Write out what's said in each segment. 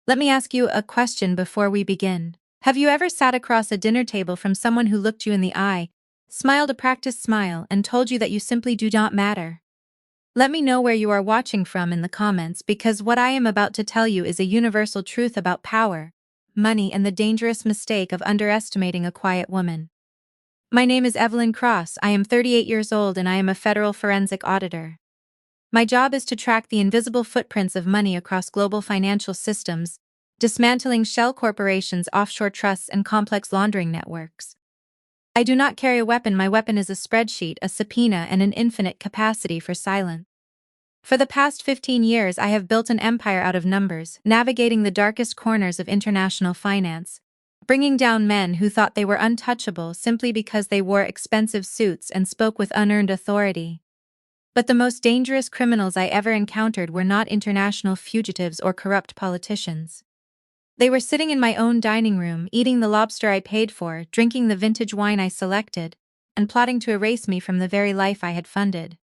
Let me ask you a question before we begin. Have you ever sat across a dinner table from someone who looked you in the eye, smiled a practiced smile, and told you that you simply do not matter? Let me know where you are watching from in the comments, because what I am about to tell you is a universal truth about power, money, and the dangerous mistake of underestimating a quiet woman. My name is Evelyn Cross. I am 38 years old and I am a federal forensic auditor. My job is to track the invisible footprints of money across global financial systems, dismantling shell corporations, offshore trusts, and complex laundering networks. I do not carry a weapon. My weapon is a spreadsheet, a subpoena, and an infinite capacity for silence. For the past 15 years, I have built an empire out of numbers, navigating the darkest corners of international finance, bringing down men who thought they were untouchable simply because they wore expensive suits and spoke with unearned authority. But the most dangerous criminals I ever encountered were not international fugitives or corrupt politicians. They were sitting in my own dining room, eating the lobster I paid for, drinking the vintage wine I selected, and plotting to erase me from the very life I had funded.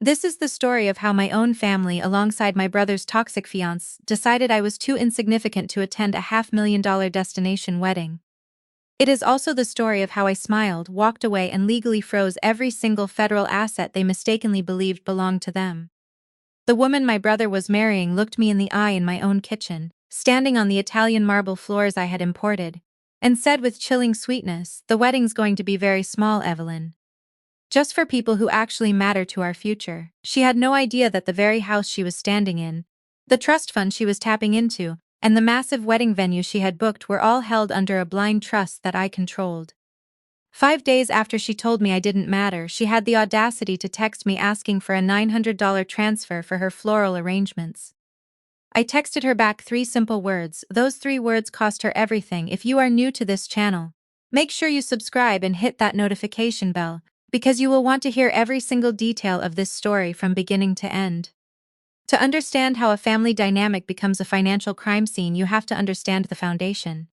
This is the story of how my own family, alongside my brother's toxic fiancé, decided I was too insignificant to attend a $500,000 destination wedding. It is also the story of how I smiled, walked away, and legally froze every single federal asset they mistakenly believed belonged to them. The woman my brother was marrying looked me in the eye in my own kitchen, standing on the Italian marble floors I had imported, and said with chilling sweetness, "The wedding's going to be very small, Evelyn. Just for people who actually matter to our future." She had no idea that the very house she was standing in, the trust fund she was tapping into, and the massive wedding venue she had booked were all held under a blind trust that I controlled. 5 days after she told me I didn't matter, she had the audacity to text me asking for a $900 transfer for her floral arrangements. I texted her back 3 simple words. Those 3 words cost her everything. If you are new to this channel, make sure you subscribe and hit that notification bell, because you will want to hear every single detail of this story from beginning to end. To understand how a family dynamic becomes a financial crime scene, you have to understand the foundation.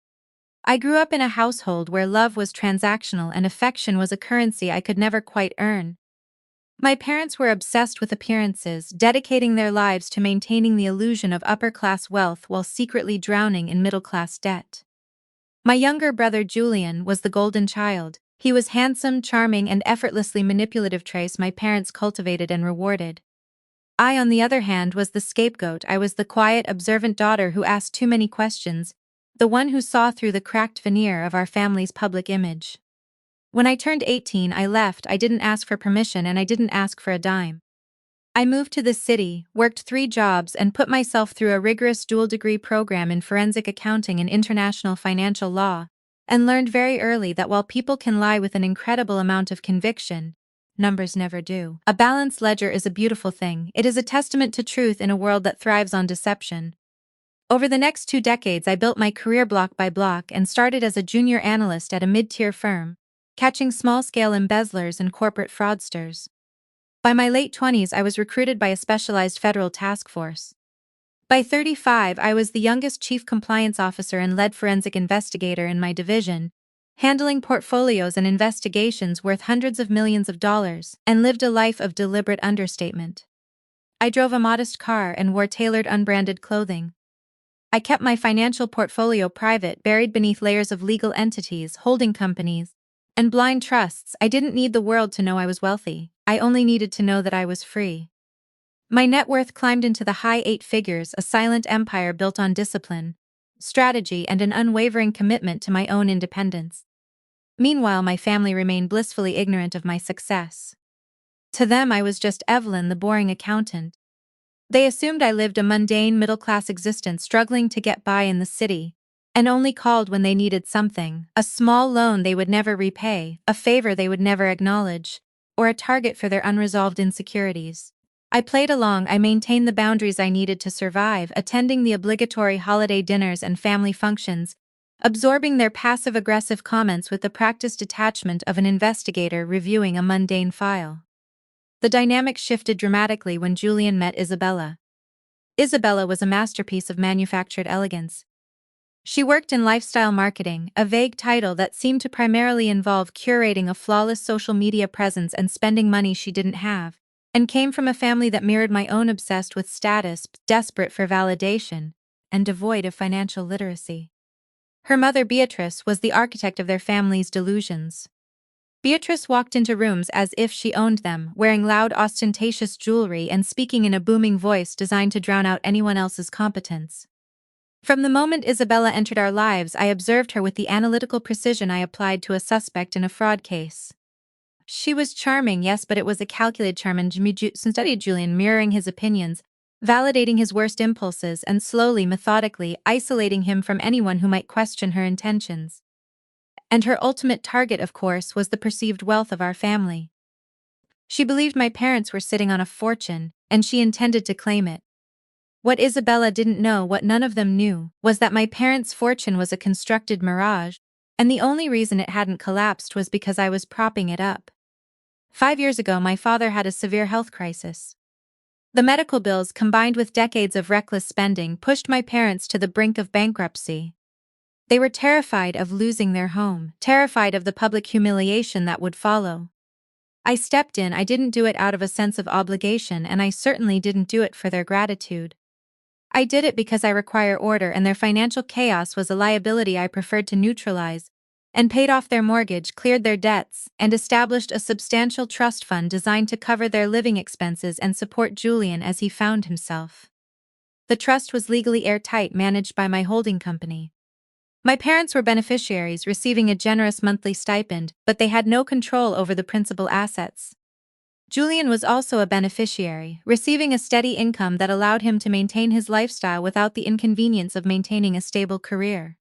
I grew up in a household where love was transactional and affection was a currency I could never quite earn. My parents were obsessed with appearances, dedicating their lives to maintaining the illusion of upper-class wealth while secretly drowning in middle-class debt. My younger brother Julian was the golden child. He was handsome, charming, and effortlessly manipulative, traits my parents cultivated and rewarded. I, on the other hand, was the scapegoat. I was the quiet, observant daughter who asked too many questions, the one who saw through the cracked veneer of our family's public image. When I turned 18, I left. I didn't ask for permission and I didn't ask for a dime. I moved to the city, worked 3 jobs, and put myself through a rigorous dual-degree program in forensic accounting and international financial law, and learned very early that while people can lie with an incredible amount of conviction, numbers never do. A balanced ledger is a beautiful thing. It is a testament to truth in a world that thrives on deception. Over the next 2 decades, I built my career block by block and started as a junior analyst at a mid-tier firm, catching small-scale embezzlers and corporate fraudsters. By my late 20s, I was recruited by a specialized federal task force. By 35, I was the youngest chief compliance officer and lead forensic investigator in my division, handling portfolios and investigations worth hundreds of millions of dollars, and lived a life of deliberate understatement. I drove a modest car and wore tailored unbranded clothing. I kept my financial portfolio private, buried beneath layers of legal entities, holding companies, and blind trusts. I didn't need the world to know I was wealthy. I only needed to know that I was free. My net worth climbed into the high 8 figures, a silent empire built on discipline, strategy, and an unwavering commitment to my own independence. Meanwhile, my family remained blissfully ignorant of my success. To them, I was just Evelyn, the boring accountant. They assumed I lived a mundane middle-class existence, struggling to get by in the city, and only called when they needed something: a small loan they would never repay, a favor they would never acknowledge, or a target for their unresolved insecurities. I played along. I maintained the boundaries I needed to survive, attending the obligatory holiday dinners and family functions, absorbing their passive-aggressive comments with the practiced detachment of an investigator reviewing a mundane file. The dynamic shifted dramatically when Julian met Isabella. Isabella was a masterpiece of manufactured elegance. She worked in lifestyle marketing, a vague title that seemed to primarily involve curating a flawless social media presence and spending money she didn't have, and came from a family that mirrored my own, obsessed with status, desperate for validation, and devoid of financial literacy. Her mother, Beatrice, was the architect of their family's delusions. Beatrice walked into rooms as if she owned them, wearing loud, ostentatious jewelry and speaking in a booming voice designed to drown out anyone else's competence. From the moment Isabella entered our lives, I observed her with the analytical precision I applied to a suspect in a fraud case. She was charming, yes, but it was a calculated charm, and studied Julian, mirroring his opinions, validating his worst impulses, and slowly, methodically, isolating him from anyone who might question her intentions. And her ultimate target, of course, was the perceived wealth of our family. She believed my parents were sitting on a fortune, and she intended to claim it. What Isabella didn't know, what none of them knew, was that my parents' fortune was a constructed mirage, and the only reason it hadn't collapsed was because I was propping it up. 5 years ago, my father had a severe health crisis. The medical bills, combined with decades of reckless spending, pushed my parents to the brink of bankruptcy. They were terrified of losing their home, terrified of the public humiliation that would follow. I stepped in. I didn't do it out of a sense of obligation, and I certainly didn't do it for their gratitude. I did it because I require order, and their financial chaos was a liability I preferred to neutralize, and paid off their mortgage, cleared their debts, and established a substantial trust fund designed to cover their living expenses and support Julian as he found himself. The trust was legally airtight, managed by my holding company. My parents were beneficiaries, receiving a generous monthly stipend, but they had no control over the principal assets. Julian was also a beneficiary, receiving a steady income that allowed him to maintain his lifestyle without the inconvenience of maintaining a stable career.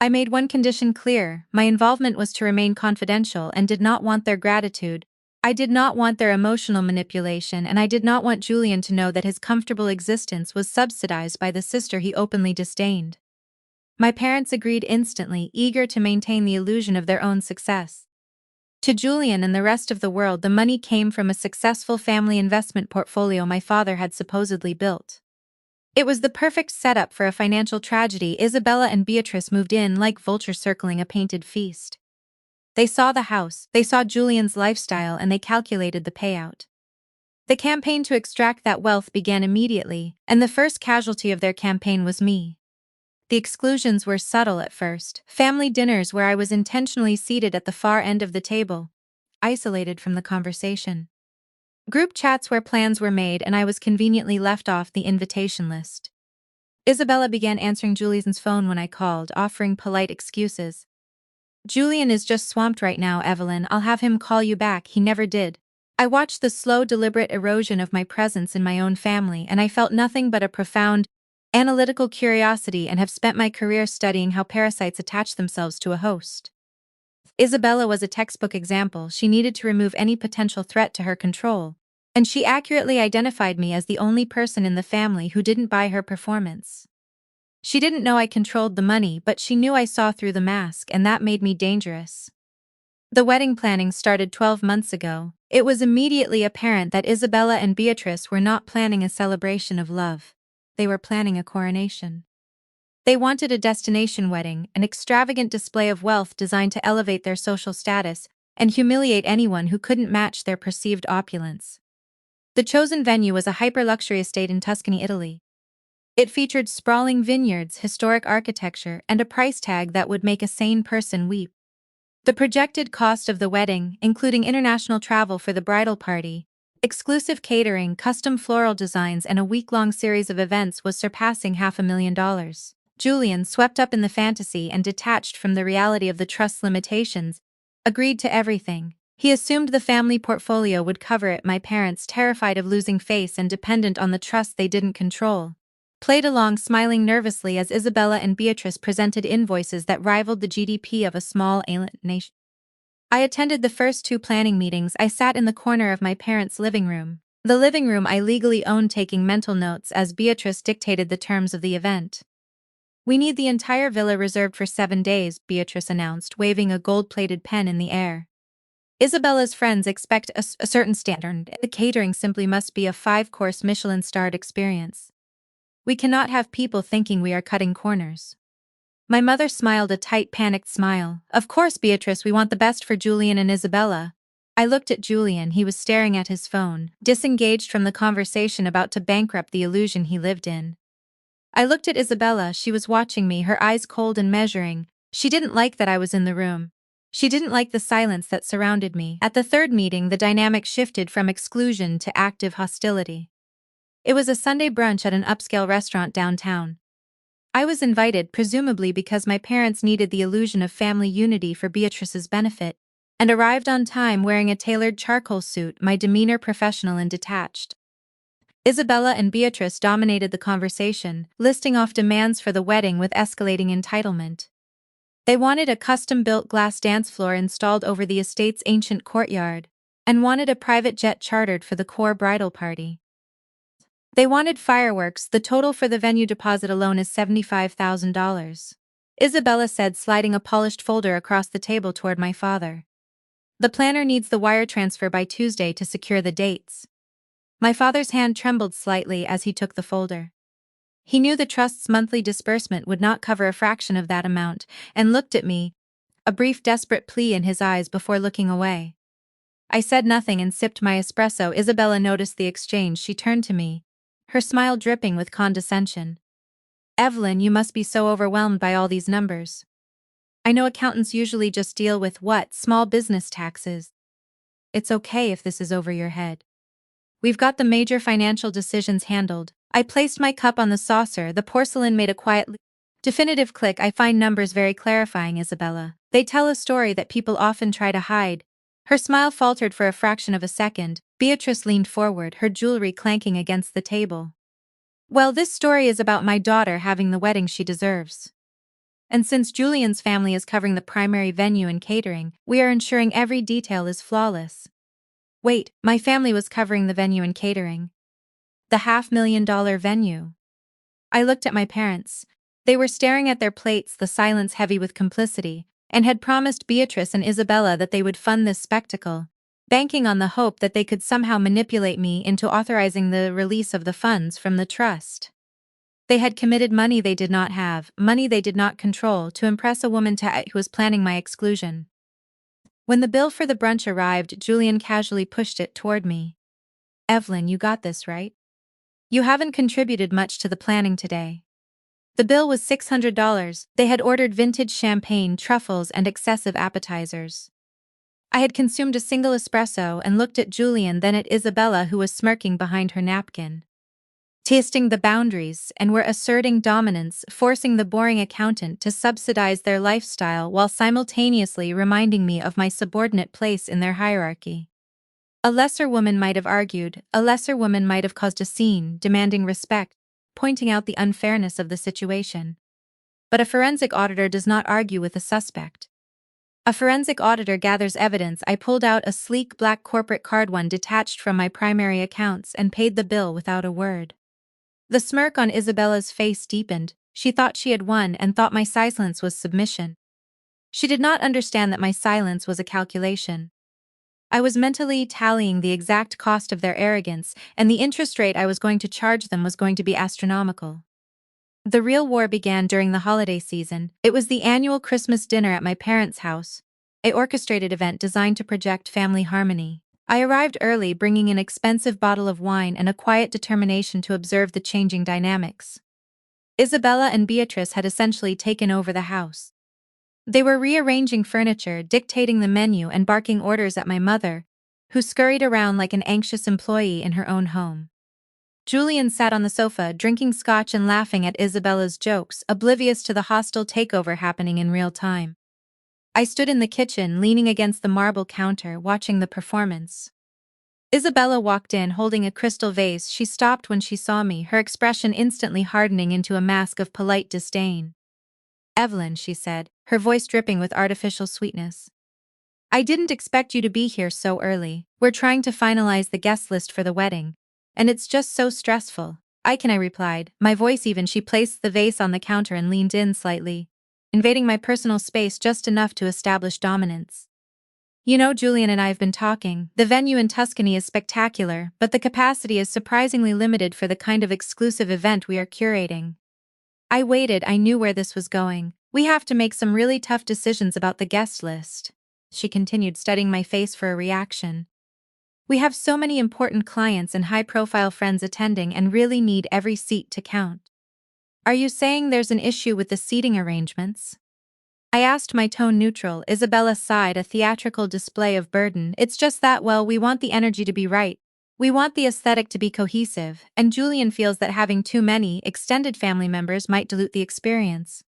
I made one condition clear: my involvement was to remain confidential, and did not want their gratitude. I did not want their emotional manipulation, and I did not want Julian to know that his comfortable existence was subsidized by the sister he openly disdained. My parents agreed instantly, eager to maintain the illusion of their own success. To Julian and the rest of the world, the money came from a successful family investment portfolio my father had supposedly built. It was the perfect setup for a financial tragedy. Isabella and Beatrice moved in like vultures circling a painted feast. They saw the house, they saw Julian's lifestyle, and they calculated the payout. The campaign to extract that wealth began immediately, and the first casualty of their campaign was me. The exclusions were subtle at first: family dinners where I was intentionally seated at the far end of the table, isolated from the conversation. Group chats where plans were made and I was conveniently left off the invitation list. Isabella began answering Julian's phone when I called, offering polite excuses. "Julian is just swamped right now, Evelyn. I'll have him call you back." He never did. I watched the slow, deliberate erosion of my presence in my own family, and I felt nothing but a profound, analytical curiosity, and have spent my career studying how parasites attach themselves to a host. Isabella was a textbook example. She needed to remove any potential threat to her control, and she accurately identified me as the only person in the family who didn't buy her performance. She didn't know I controlled the money, but she knew I saw through the mask, and that made me dangerous. The wedding planning started 12 months ago. It was immediately apparent that Isabella and Beatrice were not planning a celebration of love. They were planning a coronation. They wanted a destination wedding, an extravagant display of wealth designed to elevate their social status and humiliate anyone who couldn't match their perceived opulence. The chosen venue was a hyper-luxury estate in Tuscany, Italy. It featured sprawling vineyards, historic architecture, and a price tag that would make a sane person weep. The projected cost of the wedding, including international travel for the bridal party, exclusive catering, custom floral designs, and a week-long series of events, was surpassing $500,000. Julian, swept up in the fantasy and detached from the reality of the trust's limitations, agreed to everything. He assumed the family portfolio would cover it. My parents, terrified of losing face and dependent on the trust they didn't control, played along, smiling nervously as Isabella and Beatrice presented invoices that rivaled the GDP of a small island nation. I attended the first 2 planning meetings. I sat in the corner of my parents' living room, the living room I legally owned, taking mental notes as Beatrice dictated the terms of the event. "We need the entire villa reserved for 7 days, Beatrice announced, waving a gold-plated pen in the air. "Isabella's friends expect a certain standard. The catering simply must be a 5-course Michelin-starred experience. We cannot have people thinking we are cutting corners." My mother smiled a tight, panicked smile. "Of course, Beatrice, we want the best for Julian and Isabella." I looked at Julian. He was staring at his phone, disengaged from the conversation, about to bankrupt the illusion he lived in. I looked at Isabella. She was watching me, her eyes cold and measuring. She didn't like that I was in the room. She didn't like the silence that surrounded me. At the third meeting, the dynamic shifted from exclusion to active hostility. It was a Sunday brunch at an upscale restaurant downtown. I was invited, presumably because my parents needed the illusion of family unity for Beatrice's benefit, and arrived on time wearing a tailored charcoal suit, my demeanor professional and detached. Isabella and Beatrice dominated the conversation, listing off demands for the wedding with escalating entitlement. They wanted a custom-built glass dance floor installed over the estate's ancient courtyard, and wanted a private jet chartered for the core bridal party. They wanted fireworks. The total for the venue deposit alone is $75,000. Isabella said, sliding a polished folder across the table toward my father. The planner needs the wire transfer by Tuesday to secure the dates. My father's hand trembled slightly as he took the folder. He knew the trust's monthly disbursement would not cover a fraction of that amount, and looked at me, a brief desperate plea in his eyes before looking away. I said nothing and sipped my espresso. Isabella noticed the exchange. She turned to me, her smile dripping with condescension. Evelyn, you must be so overwhelmed by all these numbers. I know accountants usually just deal with small business taxes. It's okay if this is over your head. We've got the major financial decisions handled. I placed my cup on the saucer. The porcelain made a quiet, definitive click. I find numbers very clarifying, Isabella. They tell a story that people often try to hide. Her smile faltered for a fraction of a second. Beatrice leaned forward, her jewelry clanking against the table. Well, this story is about my daughter having the wedding she deserves. And since Julian's family is covering the primary venue and catering, we are ensuring every detail is flawless. Wait, my family was covering the venue and catering? The $500,000 venue? I looked at my parents. They were staring at their plates, the silence heavy with complicity, and had promised Beatrice and Isabella that they would fund this spectacle, banking on the hope that they could somehow manipulate me into authorizing the release of the funds from the trust. They had committed money they did not have, money they did not control, to impress a woman who was planning my exclusion. When the bill for the brunch arrived, Julian casually pushed it toward me. Evelyn, you got this, right? You haven't contributed much to the planning today. The bill was $600. They had ordered vintage champagne, truffles, and excessive appetizers. I had consumed a single espresso and looked at Julian, then at Isabella, who was smirking behind her napkin. Testing the boundaries and were asserting dominance, forcing the boring accountant to subsidize their lifestyle while simultaneously reminding me of my subordinate place in their hierarchy. A lesser woman might have argued, a lesser woman might have caused a scene, demanding respect, pointing out the unfairness of the situation. But a forensic auditor does not argue with a suspect. A forensic auditor gathers evidence. I pulled out a sleek black corporate card, one detached from my primary accounts, and paid the bill without a word. The smirk on Isabella's face deepened. She thought she had won and thought my silence was submission. She did not understand that my silence was a calculation. I was mentally tallying the exact cost of their arrogance, and the interest rate I was going to charge them was going to be astronomical. The real war began during the holiday season. It was the annual Christmas dinner at my parents' house, an orchestrated event designed to project family harmony. I arrived early, bringing an expensive bottle of wine and a quiet determination to observe the changing dynamics. Isabella and Beatrice had essentially taken over the house. They were rearranging furniture, dictating the menu, and barking orders at my mother, who scurried around like an anxious employee in her own home. Julian sat on the sofa, drinking scotch and laughing at Isabella's jokes, oblivious to the hostile takeover happening in real time. I stood in the kitchen, leaning against the marble counter, watching the performance. Isabella walked in holding a crystal vase. She stopped when she saw me, her expression instantly hardening into a mask of polite disdain. Evelyn, she said, her voice dripping with artificial sweetness. I didn't expect you to be here so early. We're trying to finalize the guest list for the wedding, and it's just so stressful. I replied, my voice even. She placed the vase on the counter and leaned in slightly, invading my personal space just enough to establish dominance. You know, Julian and I have been talking. The venue in Tuscany is spectacular, but the capacity is surprisingly limited for the kind of exclusive event we are curating. I waited. I knew where this was going. We have to make some really tough decisions about the guest list. She continued, studying my face for a reaction. We have so many important clients and high-profile friends attending and really need every seat to count. Are you saying there's an issue with the seating arrangements? I asked, my tone neutral. Isabella sighed, a theatrical display of burden. It's just that, well, we want the energy to be right. We want the aesthetic to be cohesive, and Julian feels that having too many extended family members might dilute the experience.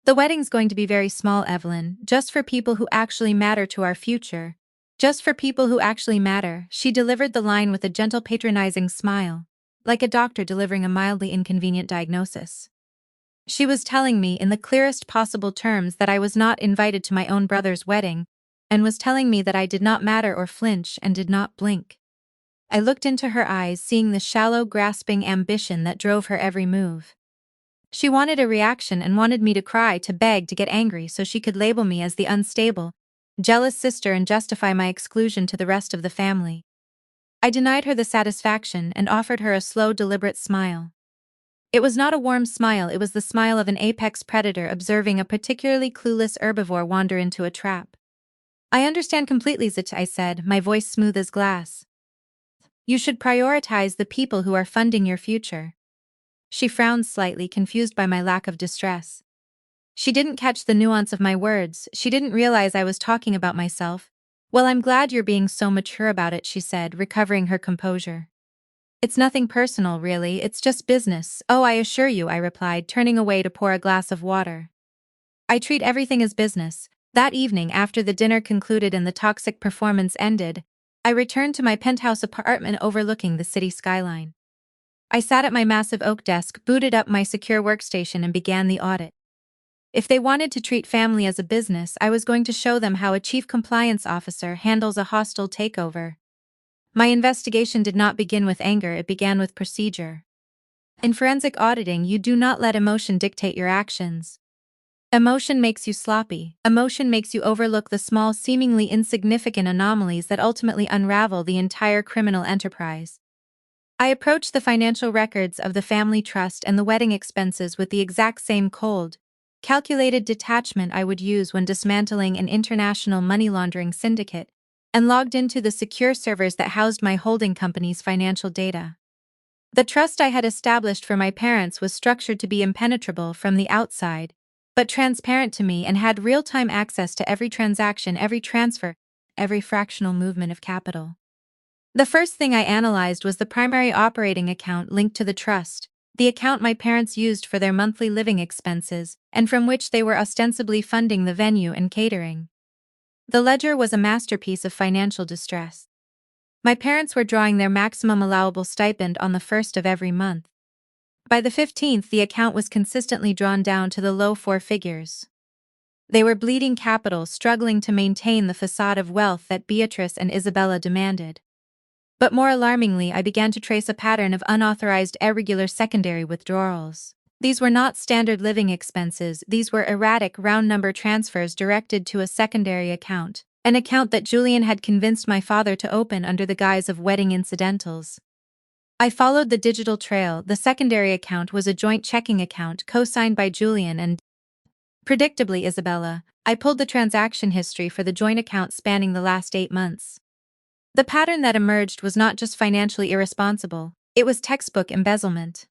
The wedding's going to be very small, Evelyn, just for people who actually matter to our future. Just for people who actually matter. She delivered the line with a gentle patronizing smile, like a doctor delivering a mildly inconvenient diagnosis. She was telling me in the clearest possible terms that I was not invited to my own brother's wedding, and was telling me that I did not matter or flinch and did not blink. I looked into her eyes, seeing the shallow, grasping ambition that drove her every move. She wanted a reaction and wanted me to cry, to beg, to get angry so she could label me as the unstable, jealous sister and justify my exclusion to the rest of the family. I denied her the satisfaction and offered her a slow, deliberate smile. It was not a warm smile, it was the smile of an apex predator observing a particularly clueless herbivore wander into a trap. I understand completely, Zit, I said, my voice smooth as glass. You should prioritize the people who are funding your future. She frowned slightly, confused by my lack of distress. She didn't catch the nuance of my words, she didn't realize I was talking about myself. Well, I'm glad you're being so mature about it, she said, recovering her composure. It's nothing personal, really, it's just business. Oh, I assure you, I replied, turning away to pour a glass of water. I treat everything as business. That evening, after the dinner concluded and the toxic performance ended, I returned to my penthouse apartment overlooking the city skyline. I sat at my massive oak desk, booted up my secure workstation, and began the audit. If they wanted to treat family as a business, I was going to show them how a chief compliance officer handles a hostile takeover. My investigation did not begin with anger, it began with procedure. In forensic auditing, you do not let emotion dictate your actions. Emotion makes you sloppy. Emotion makes you overlook the small, seemingly insignificant anomalies that ultimately unravel the entire criminal enterprise. I approached the financial records of the family trust and the wedding expenses with the exact same cold, calculated detachment I would use when dismantling an international money laundering syndicate, and logged into the secure servers that housed my holding company's financial data. The trust I had established for my parents was structured to be impenetrable from the outside, but transparent to me, and had real-time access to every transaction, every transfer, every fractional movement of capital. The first thing I analyzed was the primary operating account linked to the trust, the account my parents used for their monthly living expenses, and from which they were ostensibly funding the venue and catering. The ledger was a masterpiece of financial distress. My parents were drawing their maximum allowable stipend on the 1st of every month. By the 15th, the account was consistently drawn down to the low four figures. They were bleeding capital, struggling to maintain the facade of wealth that Beatrice and Isabella demanded. But more alarmingly, I began to trace a pattern of unauthorized, irregular secondary withdrawals. These were not standard living expenses, these were erratic, round-number transfers directed to a secondary account, an account that Julian had convinced my father to open under the guise of wedding incidentals. I followed the digital trail. The secondary account was a joint checking account co-signed by Julian and, predictably, Isabella. I pulled the transaction history for the joint account spanning the last 8 months. The pattern that emerged was not just financially irresponsible, it was textbook embezzlement.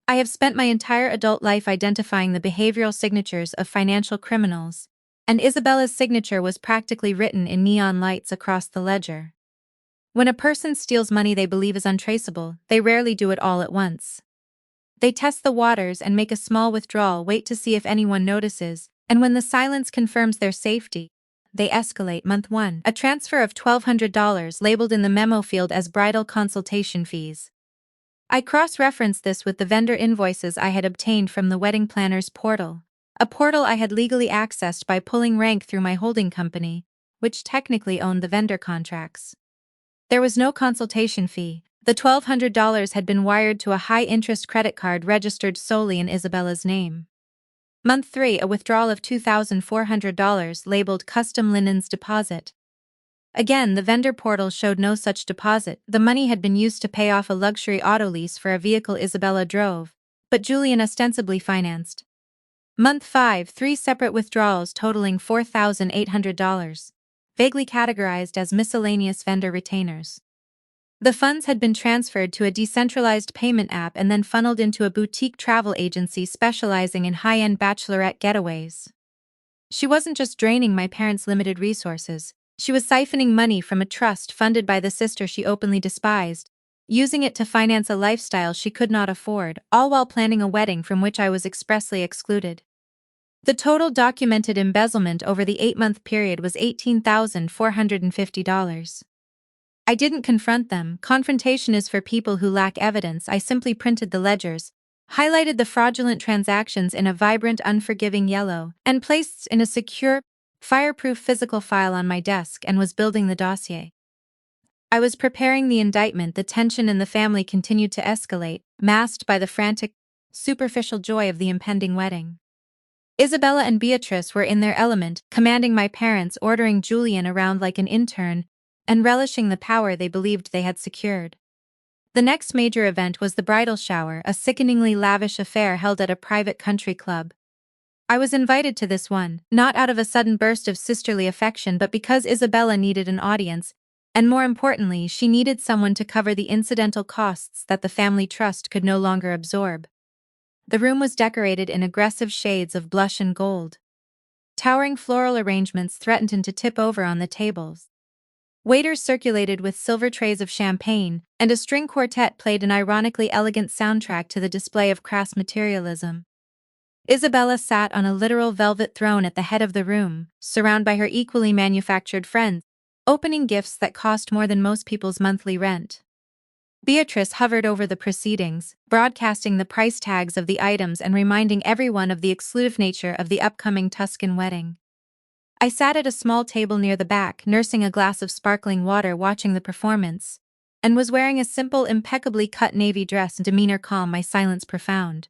I have spent my entire adult life identifying the behavioral signatures of financial criminals, and Isabella's signature was practically written in neon lights across the ledger. When a person steals money they believe is untraceable, they rarely do it all at once. They test the waters and make a small withdrawal, wait to see if anyone notices, and when the silence confirms their safety, they escalate. Month 1. A transfer of $1,200 labeled in the memo field as bridal consultation fees. I cross-referenced this with the vendor invoices I had obtained from the wedding planner's portal, a portal I had legally accessed by pulling rank through my holding company, which technically owned the vendor contracts. There was no consultation fee. The $1,200 had been wired to a high-interest credit card registered solely in Isabella's name. Month 3. A withdrawal of $2,400 labeled Custom Linens Deposit. Again, the vendor portal showed no such deposit. The money had been used to pay off a luxury auto lease for a vehicle Isabella drove, but Julian ostensibly financed. Month 5. 3 separate withdrawals totaling $4,800, vaguely categorized as miscellaneous vendor retainers. The funds had been transferred to a decentralized payment app and then funneled into a boutique travel agency specializing in high-end bachelorette getaways. She wasn't just draining my parents' limited resources, she was siphoning money from a trust funded by the sister she openly despised, using it to finance a lifestyle she could not afford, all while planning a wedding from which I was expressly excluded. The total documented embezzlement over the 8-month period was $18,450. I didn't confront them. Confrontation is for people who lack evidence. I simply printed the ledgers, highlighted the fraudulent transactions in a vibrant, unforgiving yellow, and placed in a secure, fireproof physical file on my desk and was building the dossier. I was preparing the indictment. The tension in the family continued to escalate, masked by the frantic, superficial joy of the impending wedding. Isabella and Beatrice were in their element, commanding my parents, ordering Julian around like an intern, and relishing the power they believed they had secured. The next major event was the bridal shower, a sickeningly lavish affair held at a private country club. I was invited to this one, not out of a sudden burst of sisterly affection but because Isabella needed an audience, and more importantly, she needed someone to cover the incidental costs that the family trust could no longer absorb. The room was decorated in aggressive shades of blush and gold. Towering floral arrangements threatened to tip over on the tables. Waiters circulated with silver trays of champagne, and a string quartet played an ironically elegant soundtrack to the display of crass materialism. Isabella sat on a literal velvet throne at the head of the room, surrounded by her equally manufactured friends, opening gifts that cost more than most people's monthly rent. Beatrice hovered over the proceedings, broadcasting the price tags of the items and reminding everyone of the exclusive nature of the upcoming Tuscan wedding. I sat at a small table near the back, nursing a glass of sparkling water watching the performance, and was wearing a simple, impeccably cut navy dress, demeanor calm, my silence profound.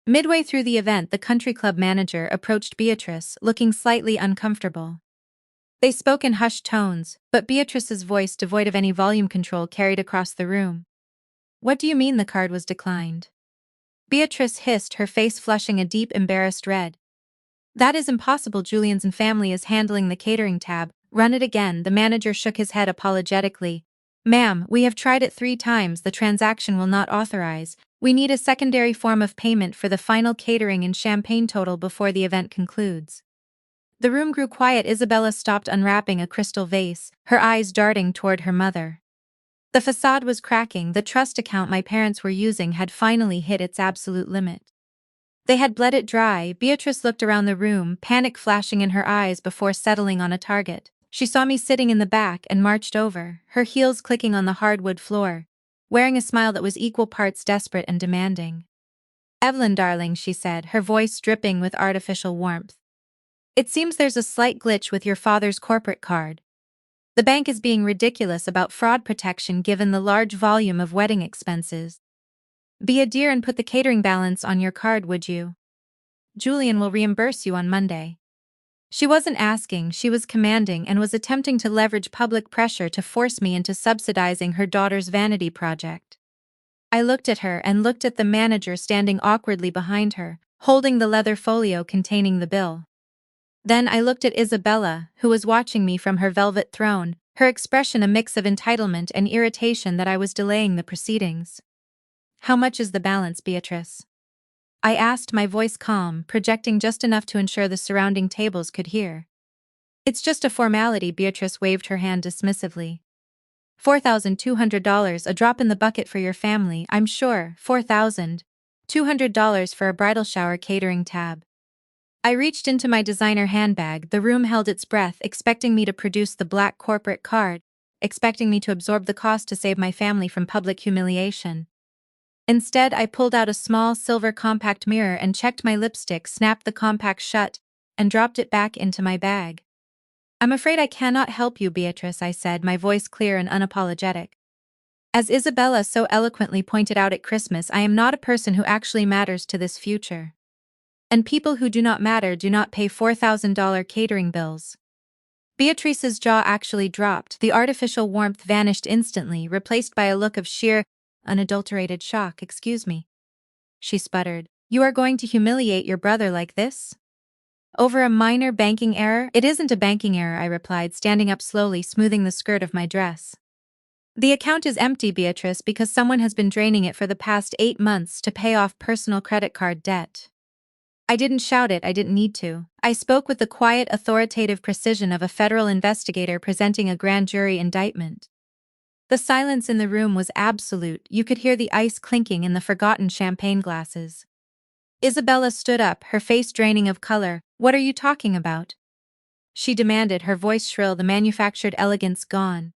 Midway through the event, the country club manager approached Beatrice, looking slightly uncomfortable. They spoke in hushed tones, but Beatrice's voice, devoid of any volume control, carried across the room. "What do you mean the card was declined?" Beatrice hissed, her face flushing a deep, embarrassed red. "That is impossible. Julian's family is handling the catering tab." "Run it again." The manager shook his head apologetically. "Ma'am, we have tried it 3 times. The transaction will not authorize. We need a secondary form of payment for the final catering and champagne total before the event concludes." The room grew quiet. Isabella stopped unwrapping a crystal vase, her eyes darting toward her mother. The facade was cracking. The trust account my parents were using had finally hit its absolute limit. They had bled it dry. Beatrice looked around the room, panic flashing in her eyes before settling on a target. She saw me sitting in the back and marched over, her heels clicking on the hardwood floor, wearing a smile that was equal parts desperate and demanding. "Evelyn, darling," she said, her voice dripping with artificial warmth. "It seems there's a slight glitch with your father's corporate card. The bank is being ridiculous about fraud protection given the large volume of wedding expenses. Be a dear and put the catering balance on your card, would you? Julian will reimburse you on Monday." She wasn't asking, she was commanding, and was attempting to leverage public pressure to force me into subsidizing her daughter's vanity project. I looked at her and looked at the manager standing awkwardly behind her, holding the leather folio containing the bill. Then I looked at Isabella, who was watching me from her velvet throne, her expression a mix of entitlement and irritation that I was delaying the proceedings. "How much is the balance, Beatrice?" I asked, my voice calm, projecting just enough to ensure the surrounding tables could hear. "It's just a formality." Beatrice waved her hand dismissively. $4,200, a drop in the bucket for your family, I'm sure. $4,200 for a bridal shower catering tab. I reached into my designer handbag. The room held its breath, expecting me to produce the black corporate card, expecting me to absorb the cost to save my family from public humiliation. Instead, I pulled out a small silver compact mirror and checked my lipstick, snapped the compact shut, and dropped it back into my bag. "I'm afraid I cannot help you, Beatrice," I said, my voice clear and unapologetic. "As Isabella so eloquently pointed out at Christmas, I am not a person who actually matters to this future. And people who do not matter do not pay $4,000 catering bills." Beatrice's jaw actually dropped. The artificial warmth vanished instantly, replaced by a look of sheer, unadulterated shock. "Excuse me," she sputtered. "You are going to humiliate your brother like this? Over a minor banking error?" "It isn't a banking error," I replied, standing up slowly, smoothing the skirt of my dress. The account is empty, Beatrice, because someone has been draining it for the past 8 months to pay off personal credit card debt. I didn't shout it, I didn't need to. I spoke with the quiet, authoritative precision of a federal investigator presenting a grand jury indictment. The silence in the room was absolute. You could hear the ice clinking in the forgotten champagne glasses. Isabella stood up, her face draining of color. "What are you talking about?" she demanded, her voice shrill, the manufactured elegance gone.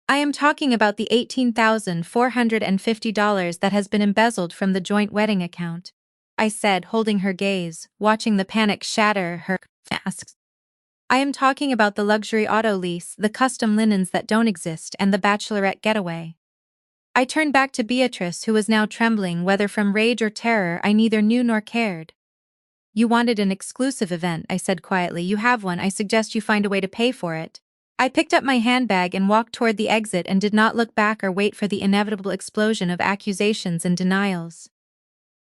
"I am talking about the $18,450 that has been embezzled from the joint wedding account," I said, holding her gaze, watching the panic shatter her masks. "I am talking about the luxury auto lease, the custom linens that don't exist, and the bachelorette getaway." I turned back to Beatrice, who was now trembling, whether from rage or terror I neither knew nor cared. "You wanted an exclusive event," I said quietly. "You have one. I suggest you find a way to pay for it." I picked up my handbag and walked toward the exit and did not look back or wait for the inevitable explosion of accusations and denials.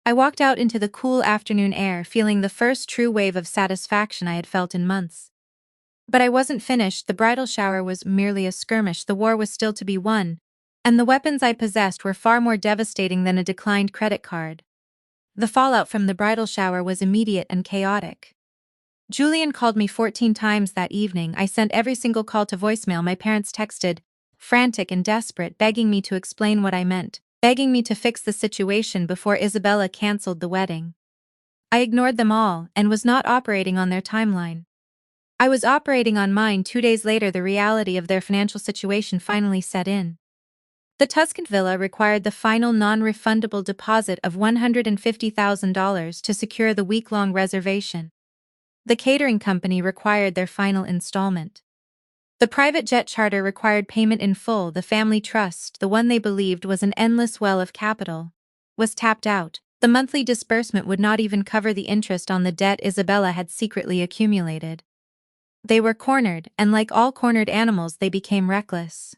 I walked out into the cool afternoon air, feeling the first true wave of satisfaction I had felt in months. But I wasn't finished. The bridal shower was merely a skirmish. The war was still to be won, and the weapons I possessed were far more devastating than a declined credit card. The fallout from the bridal shower was immediate and chaotic. Julian called me 14 times that evening. I sent every single call to voicemail. My parents texted, frantic and desperate, begging me to explain what I meant, begging me to fix the situation before Isabella canceled the wedding. I ignored them all and was not operating on their timeline. I was operating on mine. 2 days later, the reality of their financial situation finally set in. The Tuscan villa required the final non-refundable deposit of $150,000 to secure the week-long reservation. The catering company required their final installment. The private jet charter required payment in full. The family trust, the one they believed was an endless well of capital, was tapped out. The monthly disbursement would not even cover the interest on the debt Isabella had secretly accumulated. They were cornered, and like all cornered animals, they became reckless.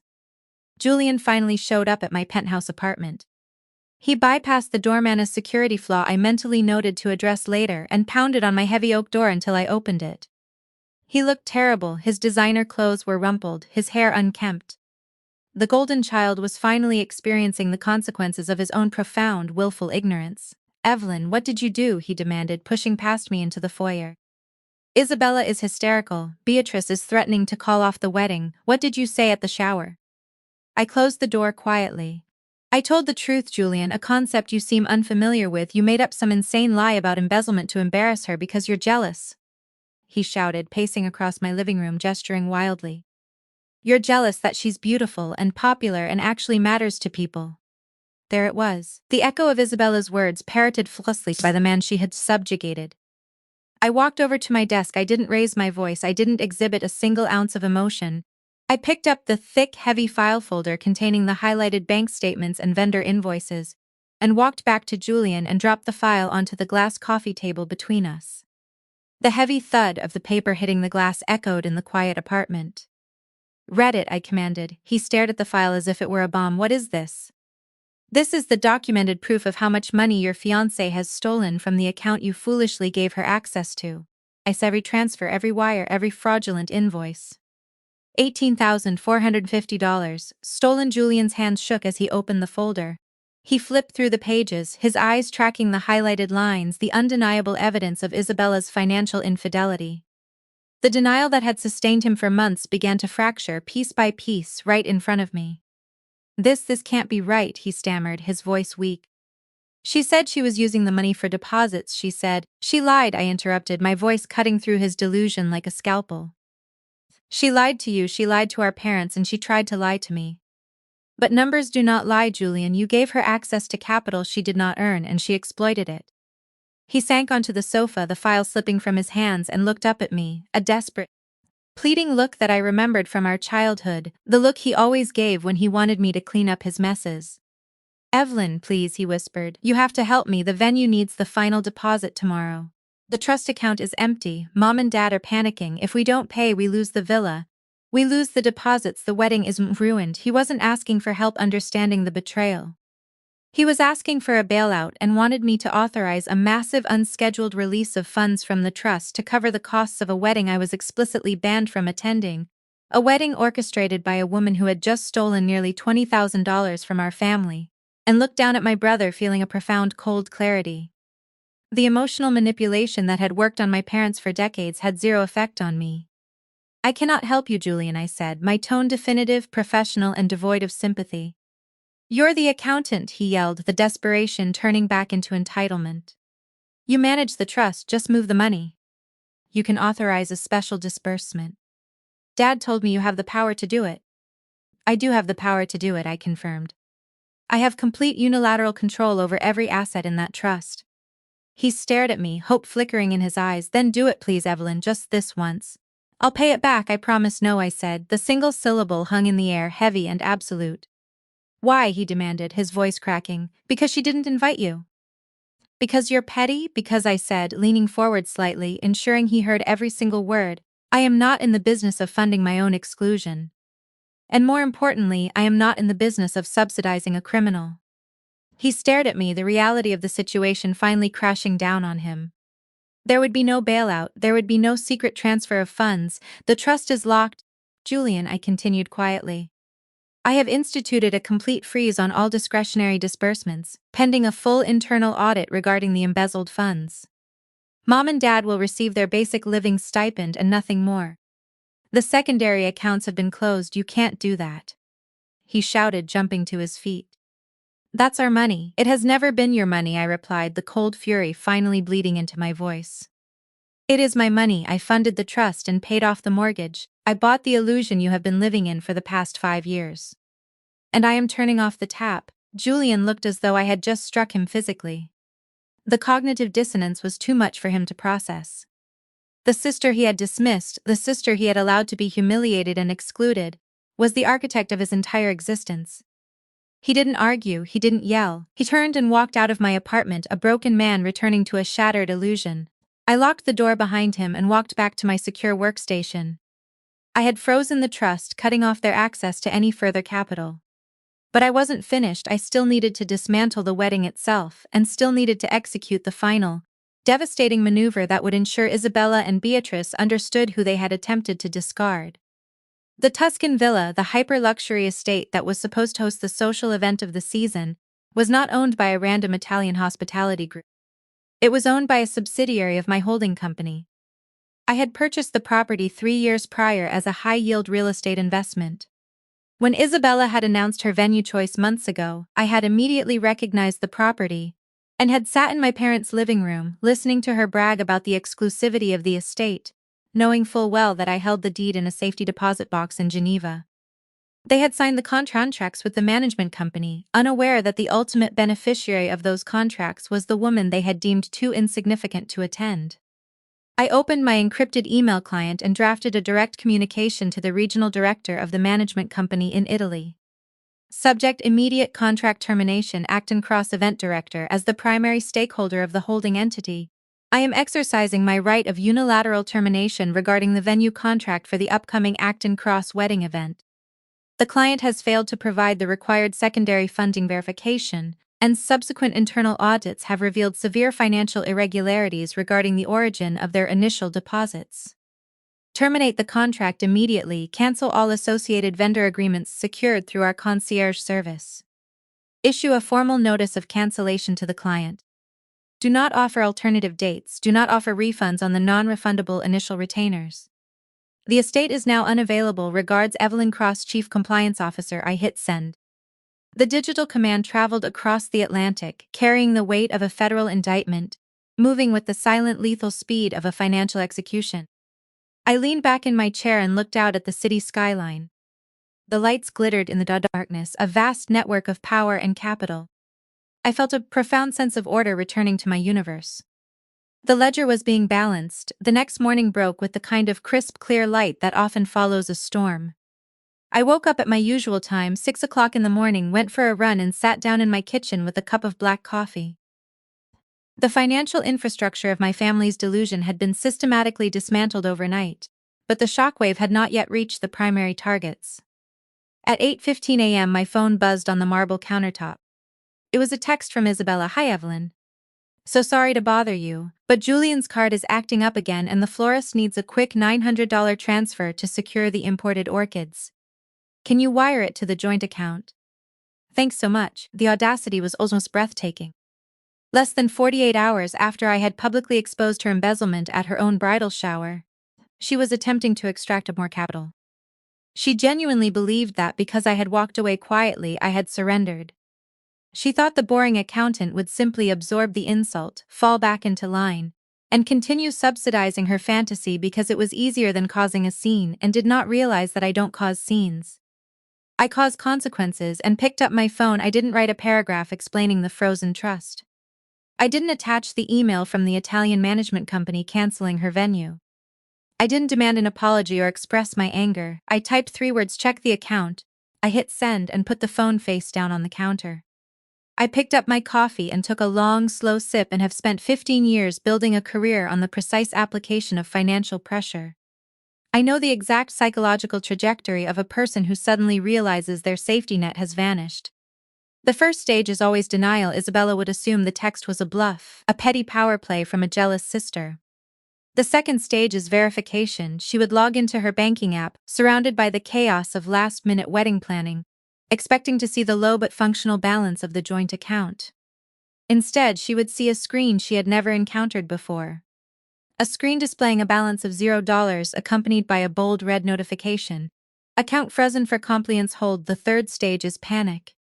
Julian finally showed up at my penthouse apartment. He bypassed the doorman's security flaw I mentally noted to address later and pounded on my heavy oak door until I opened it. He looked terrible. His designer clothes were rumpled, his hair unkempt. The golden child was finally experiencing the consequences of his own profound, willful ignorance. "Evelyn, what did you do?" he demanded, pushing past me into the foyer. "Isabella is hysterical. Beatrice is threatening to call off the wedding. What did you say at the shower?" I closed the door quietly. "I told the truth, Julian, a concept you seem unfamiliar with. You made up some insane lie about embezzlement to embarrass her because you're jealous," he shouted, pacing across my living room, gesturing wildly. "You're jealous that she's beautiful and popular and actually matters to people." There it was, the echo of Isabella's words parroted flawlessly by the man she had subjugated. I walked over to my desk. I didn't raise my voice. I didn't exhibit a single ounce of emotion. I picked up the thick, heavy file folder containing the highlighted bank statements and vendor invoices, and walked back to Julian and dropped the file onto the glass coffee table between us. The heavy thud of the paper hitting the glass echoed in the quiet apartment. "Read it," I commanded. He stared at the file as if it were a bomb. "What is this?" "This is the documented proof of how much money your fiancée has stolen from the account you foolishly gave her access to," I said. "Every transfer, every wire, every fraudulent invoice. $18,450 stolen." Julian's hands shook as he opened the folder. He flipped through the pages, his eyes tracking the highlighted lines, the undeniable evidence of Isabella's financial infidelity. The denial that had sustained him for months began to fracture piece by piece right in front of me. This can't be right," he stammered, his voice weak. "She said she was using the money for deposits," she said. "She lied," I interrupted, my voice cutting through his delusion like a scalpel. "She lied to you, she lied to our parents, and she tried to lie to me." "But numbers do not lie, Julian. You gave her access to capital she did not earn, and she exploited it." He sank onto the sofa, the file slipping from his hands, and looked up at me, a desperate, pleading look that I remembered from our childhood, the look he always gave when he wanted me to clean up his messes. "Evelyn, please," he whispered. "You have to help me. The venue needs the final deposit tomorrow. The trust account is empty. Mom and Dad are panicking. If we don't pay, we lose the villa. We lose the deposits. The wedding is ruined." He wasn't asking for help understanding the betrayal. He was asking for a bailout and wanted me to authorize a massive unscheduled release of funds from the trust to cover the costs of a wedding I was explicitly banned from attending, A wedding orchestrated by a woman who had just stolen nearly $20,000 from our family, and looked down at my brother feeling a profound cold clarity. The emotional manipulation that had worked on my parents for decades had zero effect on me. I cannot help you, Julian, I said, my tone definitive, professional, and devoid of sympathy. You're the accountant, he yelled, the desperation turning back into entitlement. You manage the trust, just move the money. You can authorize a special disbursement. Dad told me you have the power to do it. I do have the power to do it, I confirmed. I have complete unilateral control over every asset in that trust. He stared at me, hope flickering in his eyes. Then do it, please, Evelyn, just this once. I'll pay it back, I promise. No, I said, the single syllable hung in the air, heavy and absolute. Why, he demanded, his voice cracking. Because she didn't invite you. Because you're petty? Because, I said, leaning forward slightly, ensuring he heard every single word, I am not in the business of funding my own exclusion. And more importantly, I am not in the business of subsidizing a criminal. He stared at me, the reality of the situation finally crashing down on him. There would be no bailout, there would be no secret transfer of funds, the trust is locked. Julian, I continued quietly. I have instituted a complete freeze on all discretionary disbursements, pending a full internal audit regarding the embezzled funds. Mom and Dad will receive their basic living stipend and nothing more. The secondary accounts have been closed, you can't do that. He shouted, jumping to his feet. That's our money. It has never been your money, I replied, the cold fury finally bleeding into my voice. It is my money. I funded the trust and paid off the mortgage. I bought the illusion you have been living in for the past 5 years. And I am turning off the tap. Julian looked as though I had just struck him physically. The cognitive dissonance was too much for him to process. The sister he had dismissed, the sister he had allowed to be humiliated and excluded, was the architect of his entire existence. He didn't argue, he didn't yell. He turned and walked out of my apartment, a broken man returning to a shattered illusion. I locked the door behind him and walked back to my secure workstation. I had frozen the trust, cutting off their access to any further capital. But I wasn't finished. I still needed to dismantle the wedding itself, and still needed to execute the final, devastating maneuver that would ensure Isabella and Beatrice understood who they had attempted to discard. The Tuscan villa, the hyper-luxury estate that was supposed to host the social event of the season, was not owned by a random Italian hospitality group. It was owned by a subsidiary of my holding company. I had purchased the property 3 years prior as a high-yield real estate investment. When Isabella had announced her venue choice months ago, I had immediately recognized the property, and had sat in my parents' living room, listening to her brag about the exclusivity of the estate, knowing full well that I held the deed in a safety deposit box in Geneva. They had signed the contracts with the management company, unaware that the ultimate beneficiary of those contracts was the woman they had deemed too insignificant to attend. I opened my encrypted email client and drafted a direct communication to the regional director of the management company in Italy. Subject: immediate contract termination. Acton Cross event director. As the primary stakeholder of the holding entity, I am exercising my right of unilateral termination regarding the venue contract for the upcoming Acton Cross wedding event. The client has failed to provide the required secondary funding verification, and subsequent internal audits have revealed severe financial irregularities regarding the origin of their initial deposits. Terminate the contract immediately. Cancel all associated vendor agreements secured through our concierge service. Issue a formal notice of cancellation to the client. Do not offer alternative dates. Do not offer refunds on the non-refundable initial retainers. The estate is now unavailable. Regards, Evelyn Cross, Chief Compliance Officer. I hit send. The digital command traveled across the Atlantic, carrying the weight of a federal indictment, moving with the silent, lethal speed of a financial execution. I leaned back in my chair and looked out at the city skyline. The lights glittered in the darkness, a vast network of power and capital. I felt a profound sense of order returning to my universe. The ledger was being balanced. The next morning broke with the kind of crisp, clear light that often follows a storm. I woke up at my usual time, 6 o'clock in the morning, went for a run and sat down in my kitchen with a cup of black coffee. The financial infrastructure of my family's delusion had been systematically dismantled overnight, but the shockwave had not yet reached the primary targets. At 8:15 a.m. my phone buzzed on the marble countertop. It was a text from Isabella. Hi Evelyn. So sorry to bother you, but But Julian's card is acting up again and the florist needs a quick $900 transfer to secure the imported orchids. Can you wire it to the joint account? Thanks so much. The audacity was almost breathtaking. Less than 48 hours after I had publicly exposed her embezzlement at her own bridal shower, she was attempting to extract more capital. She genuinely believed that because I had walked away quietly, I had surrendered. She thought the boring accountant would simply absorb the insult, fall back into line, and continue subsidizing her fantasy because it was easier than causing a scene, and did not realize that I don't cause scenes. I cause consequences and picked up my phone. I didn't write a paragraph explaining the frozen trust. I didn't attach the email from the Italian management company canceling her venue. I didn't demand an apology or express my anger. I typed 3 words: check the account. I hit send and put the phone face down on the counter. I picked up my coffee and took a long, slow sip and have spent 15 years building a career on the precise application of financial pressure. I know the exact psychological trajectory of a person who suddenly realizes their safety net has vanished. The first stage is always denial. Isabella would assume the text was a bluff, a petty power play from a jealous sister. The second stage is verification. She would log into her banking app, surrounded by the chaos of last-minute wedding planning, expecting to see the low but functional balance of the joint account. Instead, she would see a screen she had never encountered before. A screen displaying a balance of $0 accompanied by a bold red notification. Account frozen for compliance hold. The third stage is panic.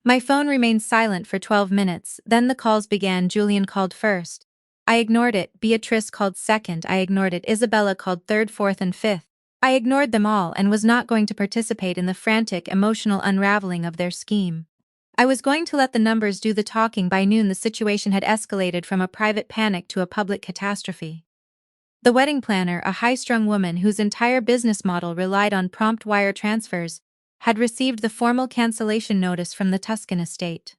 My phone remained silent for 12 minutes, then the calls began. Julian called first. I ignored it. Beatrice called second. I ignored it. Isabella called third, fourth, and fifth. I ignored them all and was not going to participate in the frantic, emotional unraveling of their scheme. I was going to let the numbers do the talking. By noon, the situation had escalated from a private panic to a public catastrophe. The wedding planner, a high-strung woman whose entire business model relied on prompt wire transfers, had received the formal cancellation notice from the Tuscan estate.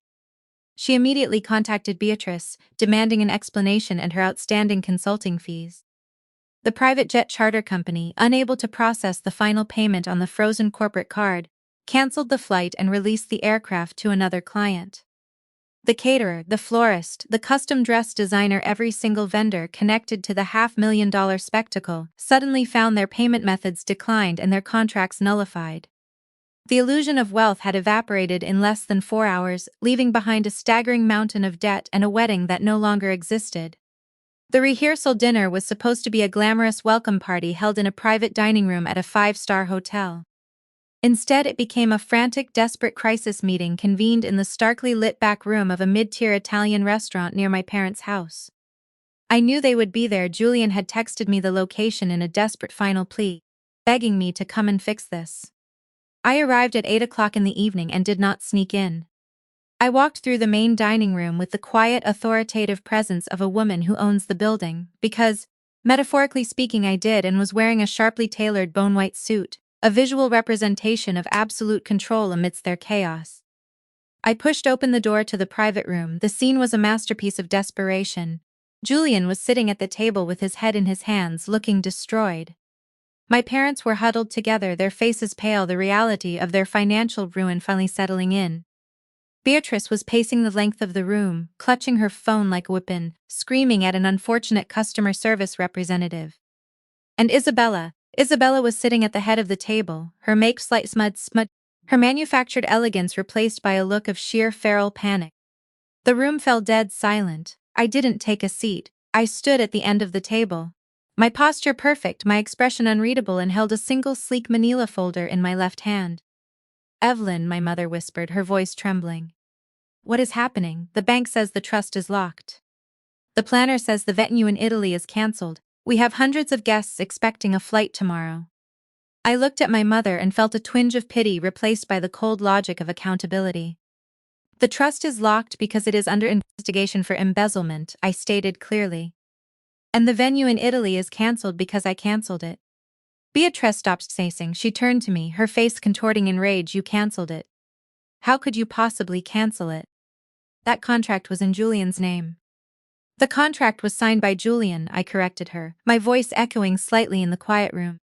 She immediately contacted Beatrice, demanding an explanation and her outstanding consulting fees. The private jet charter company, unable to process the final payment on the frozen corporate card, canceled the flight and released the aircraft to another client. The caterer, the florist, the custom dress designer, every single vendor connected to the $500,000 spectacle suddenly found their payment methods declined and their contracts nullified. The illusion of wealth had evaporated in less than 4 hours, leaving behind a staggering mountain of debt and a wedding that no longer existed. The rehearsal dinner was supposed to be a glamorous welcome party held in a private dining room at a 5-star hotel. Instead, it became a frantic, desperate crisis meeting convened in the starkly lit back room of a mid-tier Italian restaurant near my parents' house. I knew they would be there. Julian had texted me the location in a desperate final plea, begging me to come and fix this. I arrived at 8 o'clock in the evening and did not sneak in. I walked through the main dining room with the quiet, authoritative presence of a woman who owns the building, because, metaphorically speaking, I did, and was wearing a sharply tailored bone-white suit, a visual representation of absolute control amidst their chaos. I pushed open the door to the private room. The scene was a masterpiece of desperation. Julian was sitting at the table with his head in his hands, looking destroyed. My parents were huddled together, their faces pale, the reality of their financial ruin finally settling in. Beatrice was pacing the length of the room, clutching her phone like a weapon, screaming at an unfortunate customer service representative. And Isabella was sitting at the head of the table, her make slight smut, her manufactured elegance replaced by a look of sheer feral panic. The room fell dead silent. I didn't take a seat. I stood at the end of the table. My posture perfect, my expression unreadable, and held a single sleek manila folder in my left hand. "Evelyn," my mother whispered, her voice trembling. "What is happening?" "The bank says the trust is locked. The planner says the venue in Italy is cancelled. We have hundreds of guests expecting a flight tomorrow." I looked at my mother and felt a twinge of pity replaced by the cold logic of accountability. "The trust is locked because it is under investigation for embezzlement," I stated clearly. "And the venue in Italy is cancelled because I cancelled it." Beatrice stopped pacing. She turned to me, her face contorting in rage. "You cancelled it. How could you possibly cancel it? That contract was in Julian's name." "The contract was signed by Julian," I corrected her, my voice echoing slightly in the quiet room.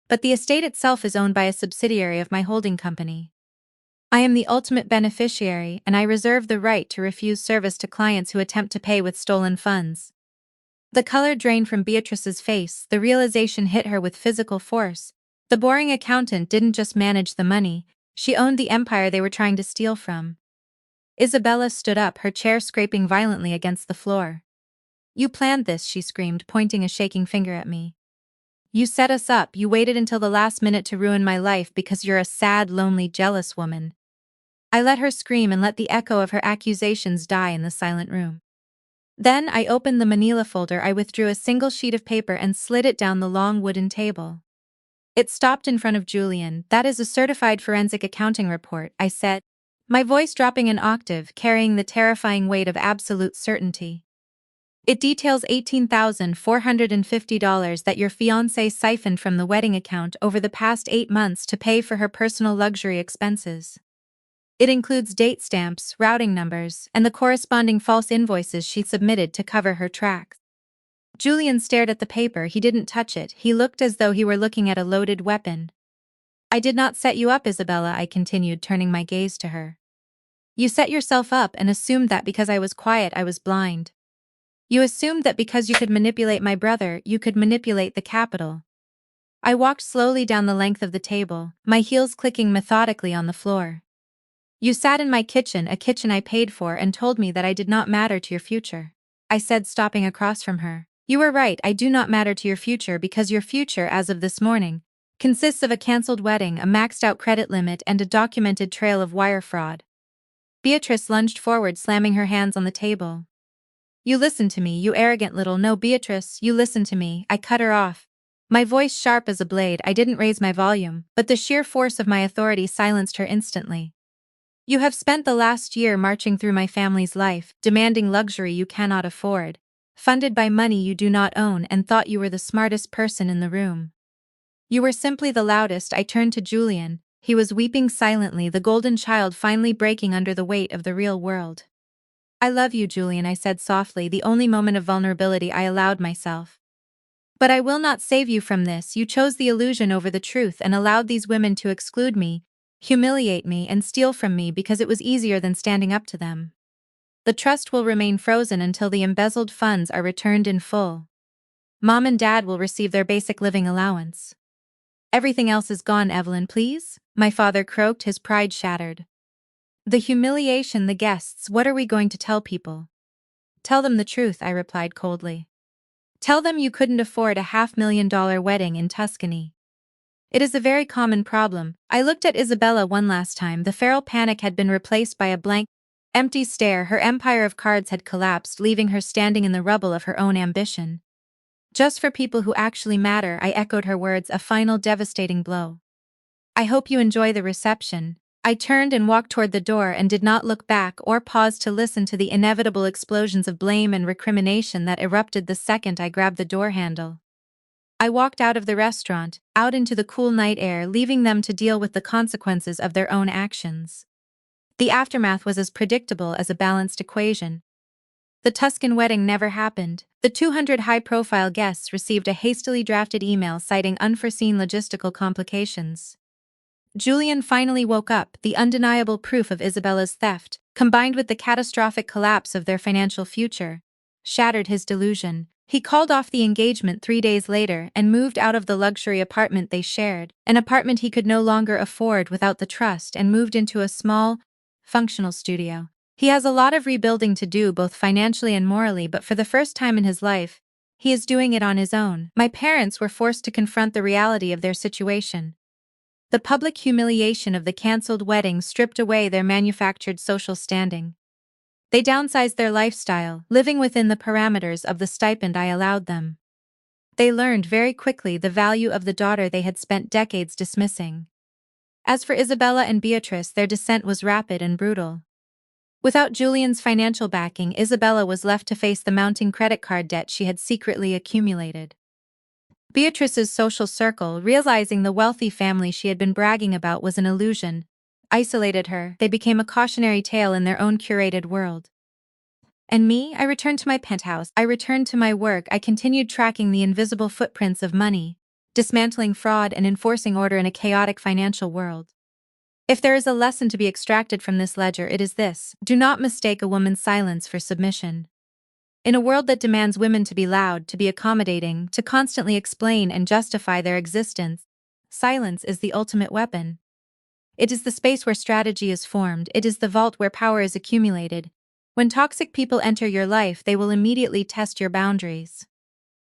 "But the estate itself is owned by a subsidiary of my holding company. I am the ultimate beneficiary, and I reserve the right to refuse service to clients who attempt to pay with stolen funds." The color drained from Beatrice's face, the realization hit her with physical force. The boring accountant didn't just manage the money, she owned the empire they were trying to steal from. Isabella stood up, her chair scraping violently against the floor. "You planned this," she screamed, pointing a shaking finger at me. "You set us up, you waited until the last minute to ruin my life because you're a sad, lonely, jealous woman." I let her scream and let the echo of her accusations die in the silent room. Then I opened the manila folder. I withdrew a single sheet of paper and slid it down the long wooden table. It stopped in front of Julian. "That is a certified forensic accounting report," I said, my voice dropping an octave, carrying the terrifying weight of absolute certainty. "It details $18,450 that your fiancé siphoned from the wedding account over the past 8 months to pay for her personal luxury expenses. It includes date stamps, routing numbers, and the corresponding false invoices she submitted to cover her tracks." Julian stared at the paper. He didn't touch it. He looked as though he were looking at a loaded weapon. "I did not set you up, Isabella," I continued, turning my gaze to her. "You set yourself up and assumed that because I was quiet I was blind. You assumed that because you could manipulate my brother, you could manipulate the capital." I walked slowly down the length of the table, my heels clicking methodically on the floor. "You sat in my kitchen, a kitchen I paid for, and told me that I did not matter to your future," I said, stopping across from her. "You were right, I do not matter to your future because your future, as of this morning, consists of a cancelled wedding, a maxed-out credit limit, and a documented trail of wire fraud." Beatrice lunged forward, slamming her hands on the table. "You listen to me, you arrogant little—" "No, Beatrice, you listen to me," I cut her off. My voice sharp as a blade. I didn't raise my volume, but the sheer force of my authority silenced her instantly. "You have spent the last year marching through my family's life, demanding luxury you cannot afford, funded by money you do not own, and thought you were the smartest person in the room. You were simply the loudest." I turned to Julian. He was weeping silently, the golden child finally breaking under the weight of the real world. "I love you, Julian," I said softly, the only moment of vulnerability I allowed myself. "But I will not save you from this. You chose the illusion over the truth and allowed these women to exclude me, humiliate me, and steal from me because it was easier than standing up to them. The trust will remain frozen until the embezzled funds are returned in full. Mom and Dad will receive their basic living allowance. Everything else is gone, Evelyn, please," my father croaked, his pride shattered. "The humiliation, the guests, what are we going to tell people?" "Tell them the truth," I replied coldly. "Tell them you couldn't afford a $500,000 wedding in Tuscany. It is a very common problem." I looked at Isabella one last time. The feral panic had been replaced by a blank, empty stare. Her empire of cards had collapsed, leaving her standing in the rubble of her own ambition. "Just for people who actually matter," I echoed her words, a final devastating blow. "I hope you enjoy the reception." I turned and walked toward the door and did not look back or pause to listen to the inevitable explosions of blame and recrimination that erupted the second I grabbed the door handle. I walked out of the restaurant, out into the cool night air, leaving them to deal with the consequences of their own actions. The aftermath was as predictable as a balanced equation. The Tuscan wedding never happened. The 200 high-profile guests received a hastily drafted email citing unforeseen logistical complications. Julian finally woke up. The undeniable proof of Isabella's theft, combined with the catastrophic collapse of their financial future, shattered his delusion. He called off the engagement 3 days later and moved out of the luxury apartment they shared, an apartment he could no longer afford without the trust, and moved into a small, functional studio. He has a lot of rebuilding to do, both financially and morally, but for the first time in his life, he is doing it on his own. My parents were forced to confront the reality of their situation. The public humiliation of the cancelled wedding stripped away their manufactured social standing. They downsized their lifestyle, living within the parameters of the stipend I allowed them. They learned very quickly the value of the daughter they had spent decades dismissing. As for Isabella and Beatrice, their descent was rapid and brutal. Without Julian's financial backing, Isabella was left to face the mounting credit card debt she had secretly accumulated. Beatrice's social circle, realizing the wealthy family she had been bragging about was an illusion, isolated her. They became a cautionary tale in their own curated world. And me, I returned to my penthouse. I returned to my work. I continued tracking the invisible footprints of money, dismantling fraud and enforcing order in a chaotic financial world. If there is a lesson to be extracted from this ledger, it is this: do not mistake a woman's silence for submission. In a world that demands women to be loud, to be accommodating, to constantly explain and justify their existence, silence is the ultimate weapon. It is the space where strategy is formed, it is the vault where power is accumulated. When toxic people enter your life, they will immediately test your boundaries.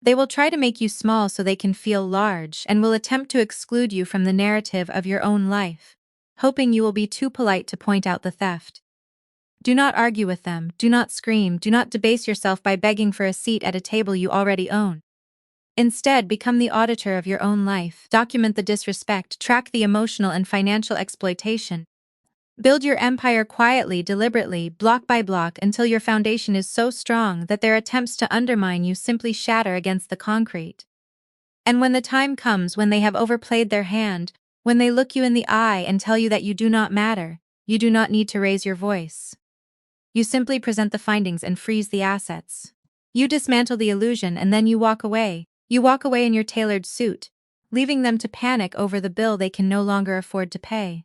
They will try to make you small so they can feel large and will attempt to exclude you from the narrative of your own life, hoping you will be too polite to point out the theft. Do not argue with them, do not scream, do not debase yourself by begging for a seat at a table you already own. Instead, become the auditor of your own life, document the disrespect, track the emotional and financial exploitation. Build your empire quietly, deliberately, block by block until your foundation is so strong that their attempts to undermine you simply shatter against the concrete. And when the time comes when they have overplayed their hand, when they look you in the eye and tell you that you do not matter, you do not need to raise your voice. You simply present the findings and freeze the assets. You dismantle the illusion and then you walk away. You walk away in your tailored suit, leaving them to panic over the bill they can no longer afford to pay.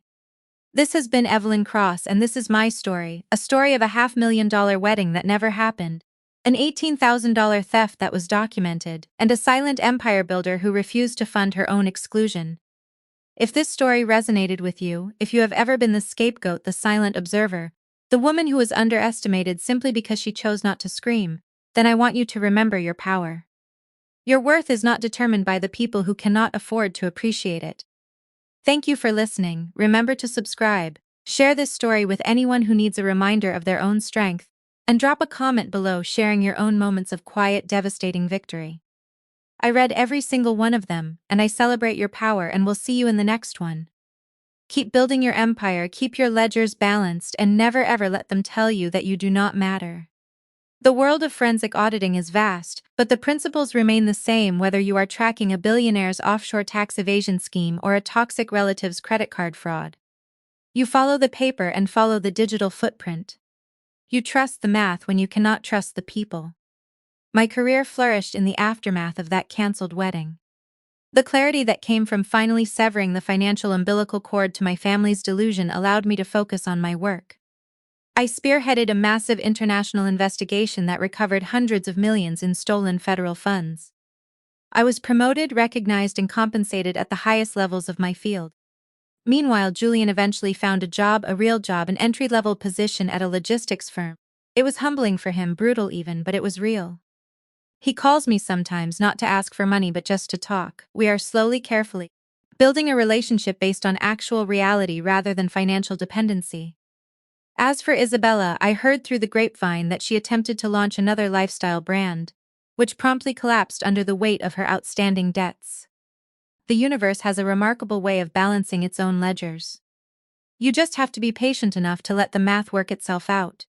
This has been Evelyn Cross, and this is my story, a story of a $500,000 wedding that never happened, an $18,000 theft that was documented, and a silent empire builder who refused to fund her own exclusion. If this story resonated with you, if you have ever been the scapegoat, the silent observer, the woman who was underestimated simply because she chose not to scream, then I want you to remember your power. Your worth is not determined by the people who cannot afford to appreciate it. Thank you for listening. Remember to subscribe, share this story with anyone who needs a reminder of their own strength, and drop a comment below sharing your own moments of quiet, devastating victory. I read every single one of them, and I celebrate your power and will see you in the next one. Keep building your empire, keep your ledgers balanced, and never ever let them tell you that you do not matter. The world of forensic auditing is vast, but the principles remain the same whether you are tracking a billionaire's offshore tax evasion scheme or a toxic relative's credit card fraud. You follow the paper and follow the digital footprint. You trust the math when you cannot trust the people. My career flourished in the aftermath of that cancelled wedding. The clarity that came from finally severing the financial umbilical cord to my family's delusion allowed me to focus on my work. I spearheaded a massive international investigation that recovered hundreds of millions in stolen federal funds. I was promoted, recognized, and compensated at the highest levels of my field. Meanwhile, Julian eventually found a job, a real job, an entry-level position at a logistics firm. It was humbling for him, brutal even, but it was real. He calls me sometimes not to ask for money but just to talk. We are slowly, carefully building a relationship based on actual reality rather than financial dependency. As for Isabella, I heard through the grapevine that she attempted to launch another lifestyle brand, which promptly collapsed under the weight of her outstanding debts. The universe has a remarkable way of balancing its own ledgers. You just have to be patient enough to let the math work itself out.